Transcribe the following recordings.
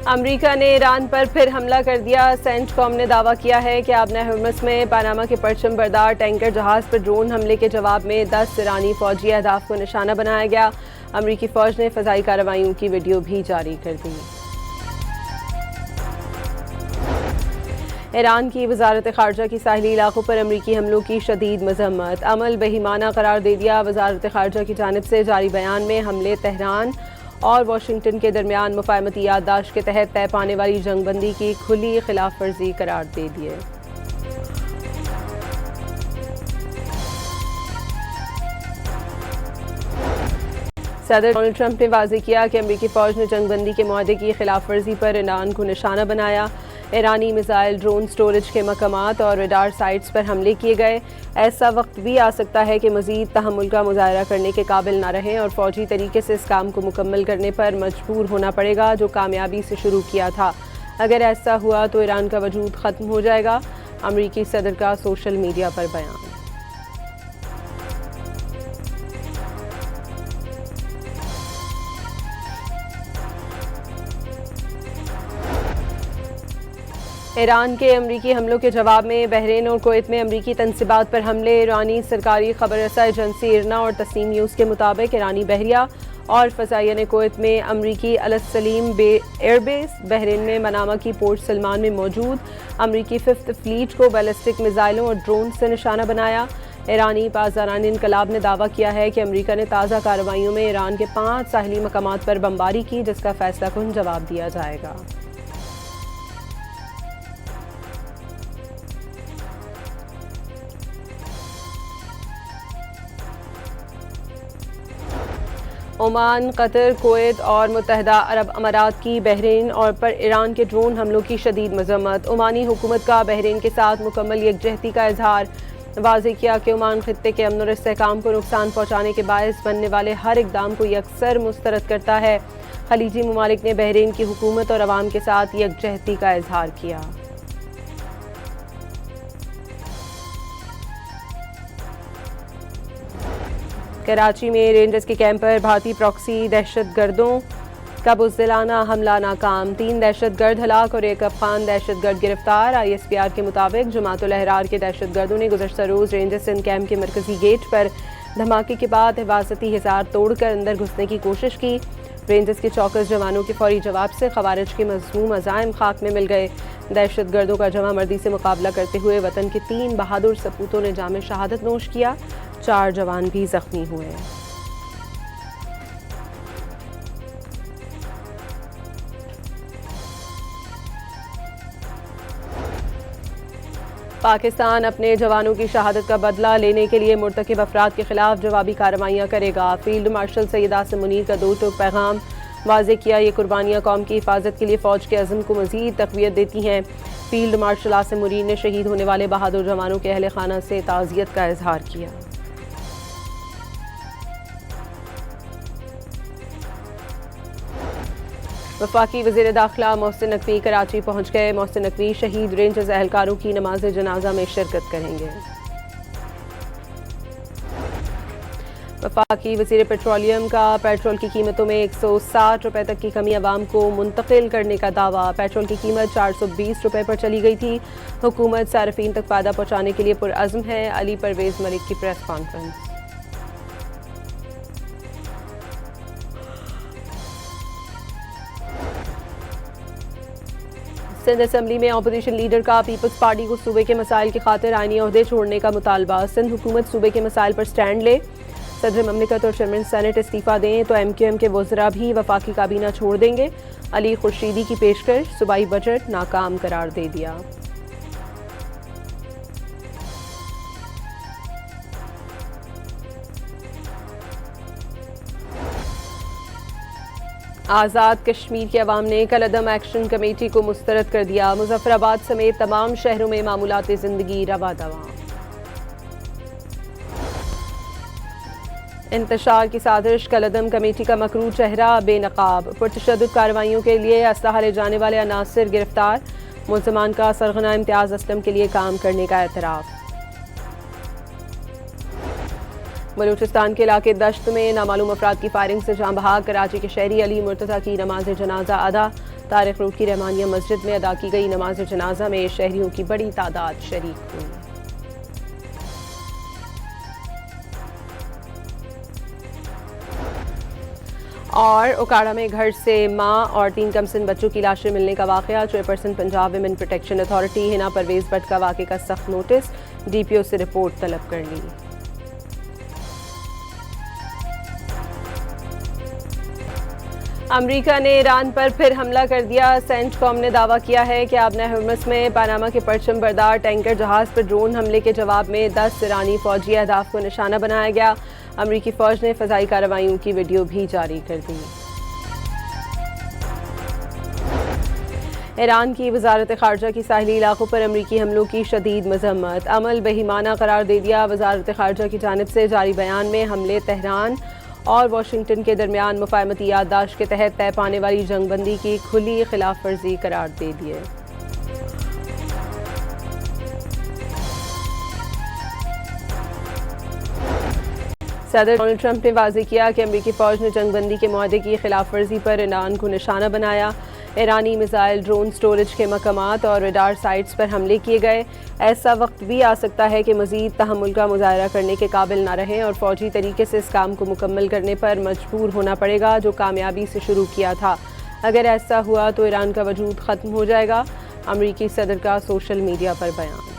America ने Iran पर फिर हमला कर दिया। सेंटकॉम ने दावा किया है कि आबना हर्मस में पानामा के परचम बरदार टैंकर जहाज पर ड्रोन हमले के जवाब में 10 ईरानी फौजी अहदाफ को निशाना बनाया गया। अमेरिकी फौज ने फजाई कार्रवाइयों की वीडियो भी जारी कर दी। ईरान की वजारत खारजा की साहिली इलाकों पर अमरीकी हमलों की शदीद मजम्मत, अमल बेईमाना करार दे दिया। वजारत खारजा की जानिब से जारी बयान में हमले तेहरान और वाशिंगटन के दरमियान मुफाहमती याददाश्त के तहत तय पाने वाली जंगबंदी की खुली खिलाफ वर्जी करार दे दिए। सदर डोनाल्ड ट्रंप ने वाज़ेह किया कि अमरीकी फ़ौज ने जंगबंदी के मुआहदे की खिलाफ वर्जी पर ईरान को निशाना बनाया। ईरानी मिसाइल, ड्रोन स्टोरेज के मकामात और रडार साइट्स पर हमले किए गए। ऐसा वक्त भी आ सकता है कि मज़ीद तहम्मुल का मुजाहरा करने के काबिल न रहें और फ़ौजी तरीके से इस काम को मुकम्मल करने पर मजबूर होना पड़ेगा जो कामयाबी से शुरू किया था। अगर ऐसा हुआ तो ईरान का वजूद ख़त्म हो जाएगा। अमरीकी सदर का सोशल मीडिया पर बयान। ईरान के अमरीकी हमलों के जवाब में बहरीन और कुवैत में अमरीकी तनसीबात पर हमले। ईरानी सरकारी खबर रसा एजेंसी इरना और तस्नीम न्यूज़ के मुताबिक ईरानी बहरिया और फ़ज़ाइया ने कुवैत में अमरीकी अल सलीम एयरबेस, बहरीन में मनामा की पोर्ट सलमान में मौजूद अमरीकी 5th फ्लीट को बैलिस्टिक मिसाइलों और ड्रोन से निशाना बनाया। ईरानी पासदारान इनकलाब ने दावा किया है कि अमरीका ने ताज़ा कार्रवाइयों में ईरान के 5 साहिली मकामात पर बमबारी की, जिसका फैसला कुन जवाब दिया जाएगा। ओमान, कतर, कुवैत और मुत्तहदा अरब अमारात की बहरीन और पर ईरान के ड्रोन हमलों की शदीद मजम्मत। ओमानी हुकूमत का बहरीन के साथ मुकम्मल यकजहती का इजहार। वाज़ेह किया कि ओमान खित्ते के अमन और इस्तेहकाम को नुकसान पहुँचाने के बायस बनने वाले हर इकदाम को यकसर मुस्तरद करता है। खलीजी ममालिक ने बहरीन की हुकूमत और अवाम के साथ यकजहती का इजहार किया। कराची में रेंजर्स के कैंप पर भारतीय प्रॉक्सी दहशतगर्दों का बुज़दिलाना हमला नाकाम। 3 दहशतगर्द हलाक और 1 अफगान दहशतगर्द गिरफ्तार। ISPR के मुताबिक जमातुल अहरार के दहशतगर्दों ने गुज़श्ता रोज़ रेंजर्स इन कैंप के मरकजी गेट पर धमाके के बाद हिफाजती हिसार तोड़कर अंदर घुसने की कोशिश की। रेंजर्स के चौकस जवानों के फौरी जवाब से खवारिज के मज़मूम अज़ाइम खाक में मिल गए। दहशतगर्दों का जमा मर्दी से मुकाबला करते हुए वतन के 3 बहादुर सपूतों ने जाम शहादत नोश किया। 4 जवान भी जख्मी हुए। पाकिस्तान अपने जवानों की शहादत का बदला लेने के लिए मुर्तकिब अफराद के खिलाफ जवाबी कार्रवाइयाँ करेगा। फील्ड मार्शल सैयद आसिम मुनीर का 2 टूक पैगाम। वाज़ेह किया ये कुर्बानियाँ कौम की हिफाजत के लिए फ़ौज के अज़्म को मज़ीद तक़वियत देती हैं। फील्ड मार्शल आसिम मुनीर ने शहीद होने वाले बहादुर जवानों के अहले खाना से ताज़ियत का इजहार किया। वफाकी वज़ीर दाखिला मोहसिन नकवी कराची पहुँच गए। मोहसिन नकवी शहीद रेंजर्स एहलकारों की नमाज जनाजा में शिरकत करेंगे। वफाकी वज़ीर पेट्रोलियम का पेट्रोल की कीमतों में 160 रुपये तक की कमी अवाम को मुंतकिल करने का दावा। पेट्रोल की कीमत 420 रुपये पर चली गई थी। हुकूमत सार्फिन तक फ़ायदा पहुँचाने के लिए पुरअज़्म है। अली परवेज़ मलिक की प्रेस कॉन्फ्रेंस। सिंध असम्बली में अपोजिशन लीडर का पीपल्स पार्टी को सूबे के मसाइल की खातिर आईनी ओहदे छोड़ने का मुतालबा। सिंध हुकूमत सूबे के मसाइल पर स्टैंड ले। सदर ममलिकत और चेयरमैन सेनेट इस्तीफ़ा दें तो MQM के वज़रा भी वफाकी काबीना छोड़ देंगे। अली खुर्शीदी की पेशकश, सूबाई बजट नाकाम करार दे दिया। आज़ाद कश्मीर के अवाम ने कलअदम एक्शन कमेटी को मुस्तरद कर दिया। मुजफ्फराबाद समेत तमाम शहरों में मामूलात ज़िंदगी रवा दवा। इंतशार की साजिश, कलअदम कमेटी का मकरू चेहरा बेनकाब। पुरतशद्दुद कार्रवाइयों के लिए असलहा ले जाने वाले अनासिर गिरफ्तार। मुल्ज़मान का सरगना इम्तियाज़ असलम के लिए काम करने का एतराफ़। बलूचिस्तान के इलाके दश्त में नामालूम अफराद की फायरिंग से जाँ बहक। कराची के शहरी अली मुर्तज़ा की नमाज जनाजा अदा। तारिक रोड की रहमानिया मस्जिद में अदा की गई नमाज जनाजा में शहरियों की बड़ी तादाद शरीक हुई। और ओकाड़ा में घर से मां और 3 कमसिन बच्चों की लाशें मिलने का वाकया। Chairperson Punjab women protection authority Hina Parvez Bhatt का वाकये का सख्त नोटिस, डीपीओ से रिपोर्ट तलब कर ली। अमेरिका ने ईरान पर फिर हमला कर दिया। सेंटकॉम ने दावा किया है कि आबना हर्मस में पनामा के परचम बरदार टैंकर जहाज पर ड्रोन हमले के जवाब में 10 ईरानी फौजी अहदाफ को निशाना बनाया गया। अमरीकी फौज ने फजाई कार्रवाइयों की वीडियो भी जारी कर दी। ईरान की वजारत खारजा की साहिली इलाकों पर अमरीकी हमलों की शदीद मजम्मत, अमल बेईमाना करार दे दिया। वजारत खारजा की जानिब से जारी बयान में हमले तेहरान और वाशिंगटन के दरमियान मुफाहमती याददाश्त के तहत तय पाने वाली जंगबंदी की खुली खिलाफ वर्जी करार दे दिए। सदर डोनाल्ड ट्रंप ने वाज़ेह किया कि अमरीकी फ़ौज ने जंगबंदी के मुआहदे की खिलाफ वर्जी पर ईरान को निशाना बनाया। ईरानी मिसाइल, ड्रोन स्टोरेज के मकामात और रडार साइट्स पर हमले किए गए। ऐसा वक्त भी आ सकता है कि मज़ीद तहम्मुल का मुजाहरा करने के काबिल न रहें और फ़ौजी तरीके से इस काम को मुकम्मल करने पर मजबूर होना पड़ेगा जो कामयाबी से शुरू किया था। अगर ऐसा हुआ तो ईरान का वजूद ख़त्म हो जाएगा। अमरीकी सदर का सोशल मीडिया पर बयान।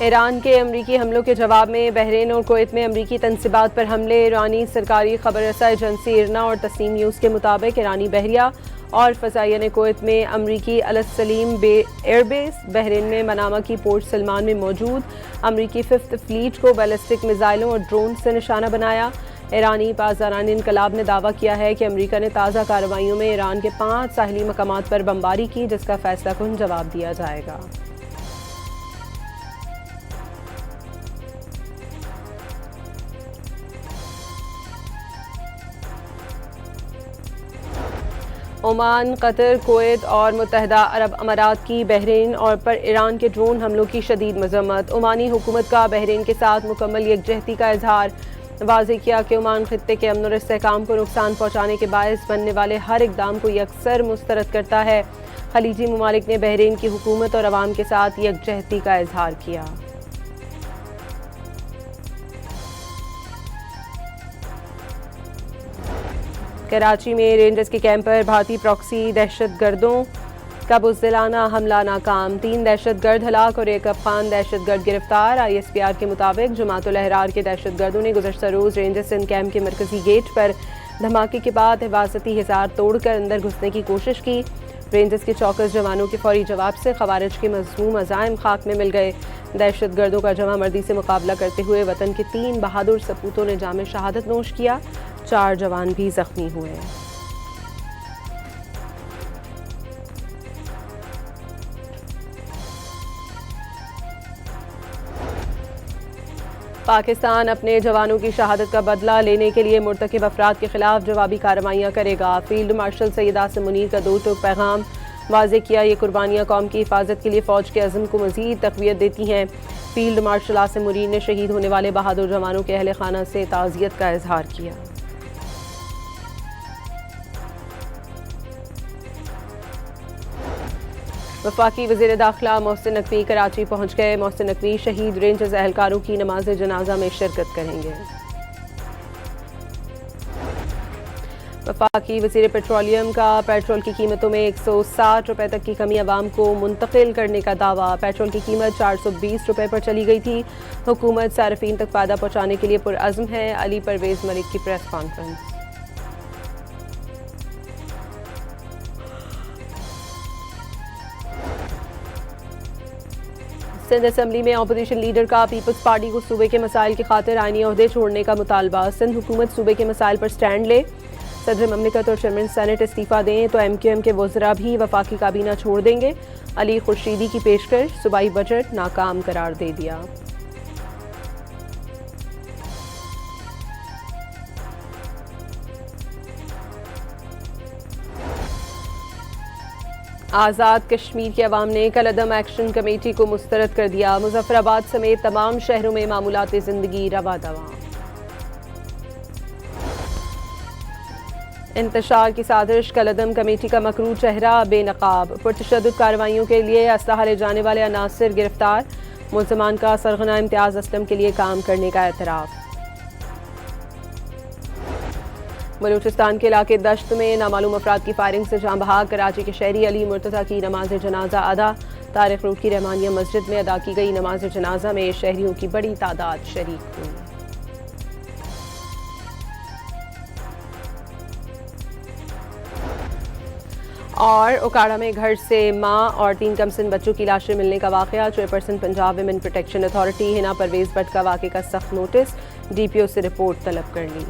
ईरान के अमरीकी हमलों के जवाब में बहरीन और कुवैत में अमरीकी तनसीबात पर हमले। ईरानी सरकारी खबर रसा एजेंसी इरना और तस्नीम न्यूज़ के मुताबिक ईरानी बहरिया और फ़ज़ाइया ने कुवैत में अमरीकी अल सलीम एयरबेस, बहरीन में मनामा की पोर्ट सलमान में मौजूद अमरीकी 5th फ्लीट को बैलिस्टिक मिसाइलों और ड्रोन से निशाना बनाया। ईरानी पासदारान इनकलाब ने दावा किया है कि अमरीका ने ताज़ा कार्रवाइयों में ईरान के 5 साहिली मकामात पर बमबारी की, जिसका फैसला कुन जवाब दिया जाएगा। ओमान, कतर, कुवैत और मुत्तहदा अरब अमारात की बहरीन और पर ईरान के ड्रोन हमलों की शदीद मजम्मत। ओमानी हुकूमत का बहरीन के साथ मुकम्मल यकजहती का इजहार। वाज़ेह किया कि ओमान खित्ते के अमन और इस्तेहकाम को नुकसान पहुँचाने के बायस बनने वाले हर इकदाम को यकसर मुस्तरद करता है। खलीजी ममालिक ने बहरीन की हुकूमत और अवाम के साथ यकजहती का इजहार किया। कराची में रेंजर्स के कैंप पर भारतीय प्रॉक्सी दहशतगर्दों का बुज़दिलाना हमला नाकाम, 3 दहशतगर्द हलाक और 1 अफगान दहशतगर्द गिरफ्तार। ISPR के मुताबिक जमातुल अहरार के दहशतगर्दों ने गुज़श्ता रोज़ रेंजर्स कैंप के मरकजी गेट पर धमाके के बाद हिफाजती हिसार तोड़कर अंदर घुसने की कोशिश की। रेंजर्स के चौकस जवानों के फौरी जवाब से खवारिज के मज़मूम अज़ाइम खाक में मिल गए। दहशतगर्दों का जमा मर्दी से मुकाबला करते हुए वतन के 3 बहादुर सपूतों ने जाम शहादत नोश किया। 4 जवान भी जख्मी हुए। पाकिस्तान अपने जवानों की शहादत का बदला लेने के लिए मुर्तकिब अफराद के खिलाफ जवाबी कार्रवाइयाँ करेगा। फील्ड मार्शल सैयद आसिम मुनीर का 2 टूक पैगाम। वाज़ेह किया ये कुर्बानियाँ कौम की हिफाजत के लिए फ़ौज के अज़्म को मज़ीद तक़वियत देती हैं। फील्ड मार्शल आसिम मुनीर ने शहीद होने वाले बहादुर जवानों के अहले खाना से ताज़ियत का इजहार किया। वफाकी वज़ीर दाखिला मोहसिन नकवी कराची पहुँच गए। मोहसिन नकवी शहीद रेंजर्स एहलकारों की नमाज जनाजा में शिरकत करेंगे। वफाकी वज़ीर पेट्रोलियम का पेट्रोल की कीमतों में 160 रुपये तक की कमी अवाम को मुंतकिल करने का दावा। पेट्रोल की कीमत 420 रुपये पर चली गई थी। हुकूमत सार्फिन तक फ़ायदा पहुँचाने के लिए पुरअज़्म है। अली परवेज़ मलिक की प्रेस कॉन्फ्रेंस। सिंध असम्बली में अपोजिशन लीडर का पीपल्स पार्टी को सूबे के मसाइल की खातिर आईनी ओहदे छोड़ने का मुतालबा। सिंध हुकूमत सूबे के मसाइल पर स्टैंड ले, सदर ममलिकत और चेयरमैन सेनेट इस्तीफ़ा दें तो MQM के वज़रा भी वफाकी काबीना छोड़ देंगे। अली खुर्शीदी की पेशकश, सूबाई बजट नाकाम करार दे दिया। आज़ाद कश्मीर के अवाम ने कलअदम एक्शन कमेटी को मुस्तरद कर दिया। मुजफ्फराबाद समेत तमाम शहरों में मामूलाती जिंदगी रवा दवा। इंतशार की साजिश, कलअदम कमेटी का मकरू चेहरा बेनकाब। पुरतशद्दुद कार्रवाइयों के लिए असलहा ले जाने वाले अनासिर गिरफ्तार। मुल्ज़मान का सरगना इम्तियाज़ असलम के लिए काम करने का एतराफ़। बलूचिस्तान के इलाके दश्त में नामालूम अफराद की फायरिंग से जाँ बहाक। कराची के शहरी अली मुर्तज़ा की नमाज जनाजा अदा। तारिक रोड की रहमानिया मस्जिद में अदा की गई नमाज जनाजा में शहरियों की बड़ी तादाद शरीक हुई। और ओकाड़ा में घर से मां और 3 कमसिन बच्चों की लाशें मिलने का वाकया। Chairperson Punjab women protection authority Hina Parvez Bhatt का वाकये का सख्त नोटिस। DPO से रिपोर्ट तलब कर ली।